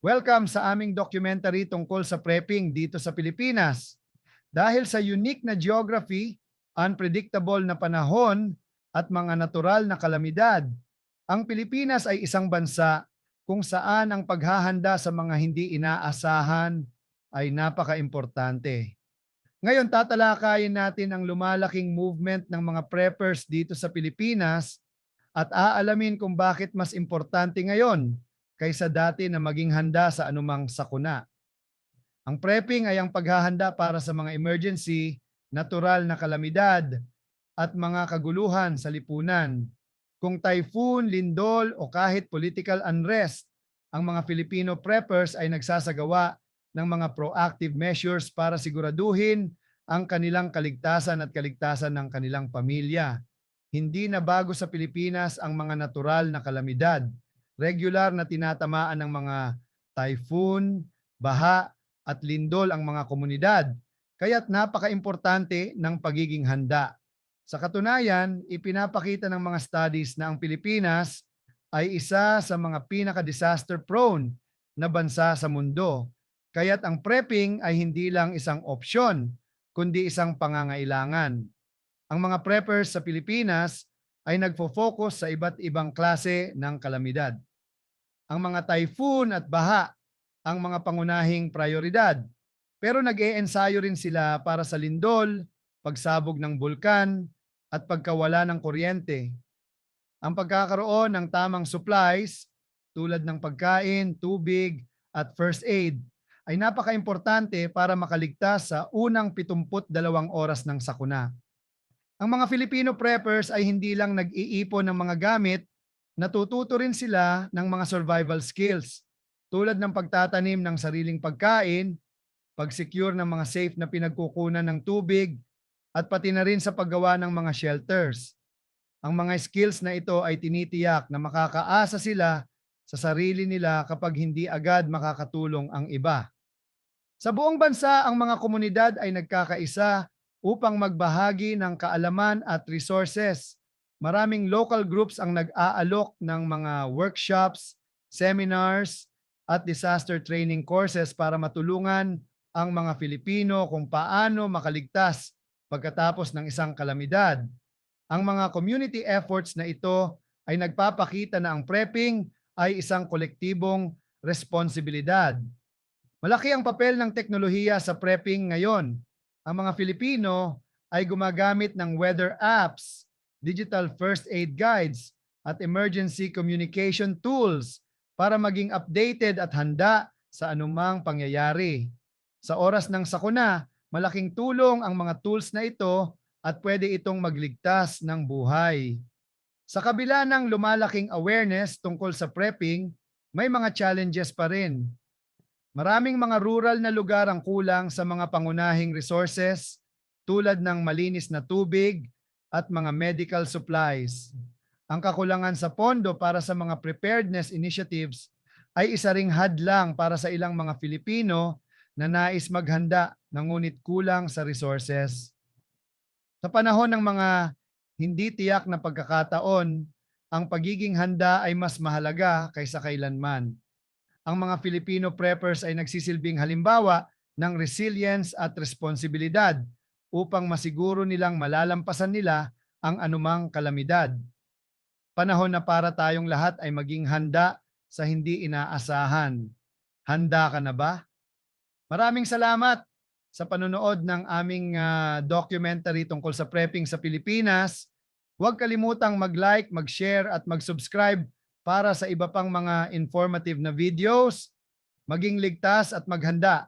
Welcome sa aming documentary tungkol sa prepping dito sa Pilipinas. Dahil sa unique na geography, unpredictable na panahon at mga natural na kalamidad, ang Pilipinas ay isang bansa kung saan ang paghahanda sa mga hindi inaasahan ay napaka-importante. Ngayon tatalakayin natin ang lumalaking movement ng mga preppers dito sa Pilipinas at aalamin kung bakit mas importante ngayon kaysa dati na maging handa sa anumang sakuna. Ang prepping ay ang paghahanda para sa mga emergency, natural na kalamidad at mga kaguluhan sa lipunan. Kung typhoon, lindol o kahit political unrest, ang mga Filipino preppers ay nagsasagawa ng mga proactive measures para siguraduhin ang kanilang kaligtasan at kaligtasan ng kanilang pamilya. Hindi na bago sa Pilipinas ang mga natural na kalamidad. Regular na tinatamaan ng mga typhoon, baha at lindol ang mga komunidad. Kaya't napaka-importante ng pagiging handa. Sa katunayan, ipinapakita ng mga studies na ang Pilipinas ay isa sa mga pinaka-disaster prone na bansa sa mundo. Kaya't ang prepping ay hindi lang isang opsyon, kundi isang pangangailangan. Ang mga preppers sa Pilipinas ay nagfo-focus sa iba't ibang klase ng kalamidad. Ang mga typhoon at baha ang mga pangunahing prioridad. Pero nag-e-ensayo rin sila para sa lindol, pagsabog ng bulkan, at pagkawala ng kuryente. Ang pagkakaroon ng tamang supplies tulad ng pagkain, tubig, at first aid ay napaka-importante para makaligtas sa unang 72 oras ng sakuna. Ang mga Filipino preppers ay hindi lang nag-iipon ng mga gamit, natututo rin sila ng mga survival skills tulad ng pagtatanim ng sariling pagkain, pag-secure ng mga safe na pinagkukunan ng tubig, at pati na rin sa paggawa ng mga shelters. Ang mga skills na ito ay tinitiyak na makakaasa sila sa sarili nila kapag hindi agad makakatulong ang iba. Sa buong bansa, ang mga komunidad ay nagkakaisa upang magbahagi ng kaalaman at resources. Maraming local groups ang nag-aalok ng mga workshops, seminars, at disaster training courses para matulungan ang mga Filipino kung paano makaligtas pagkatapos ng isang kalamidad. Ang mga community efforts na ito ay nagpapakita na ang prepping ay isang kolektibong responsibilidad. Malaki ang papel ng teknolohiya sa prepping ngayon. Ang mga Filipino ay gumagamit ng weather apps, digital first aid guides, at emergency communication tools para maging updated at handa sa anumang pangyayari. Sa oras ng sakuna, malaking tulong ang mga tools na ito at pwede itong magligtas ng buhay. Sa kabila ng lumalaking awareness tungkol sa prepping, may mga challenges pa rin. Maraming mga rural na lugar ang kulang sa mga pangunahing resources tulad ng malinis na tubig at mga medical supplies. Ang kakulangan sa pondo para sa mga preparedness initiatives ay isa ring hadlang para sa ilang mga Filipino na nais maghanda ngunit kulang sa resources. Sa panahon ng mga hindi tiyak na pagkakataon, ang pagiging handa ay mas mahalaga kaysa kailanman. Ang mga Filipino preppers ay nagsisilbing halimbawa ng resilience at responsibilidad upang masiguro nilang malalampasan nila ang anumang kalamidad. Panahon na para tayong lahat ay maging handa sa hindi inaasahan. Handa ka na ba? Maraming salamat sa panonood ng aming documentary tungkol sa prepping sa Pilipinas. Huwag kalimutang mag-like, mag-share at mag-subscribe para sa iba pang mga informative na videos. Maging ligtas at maghanda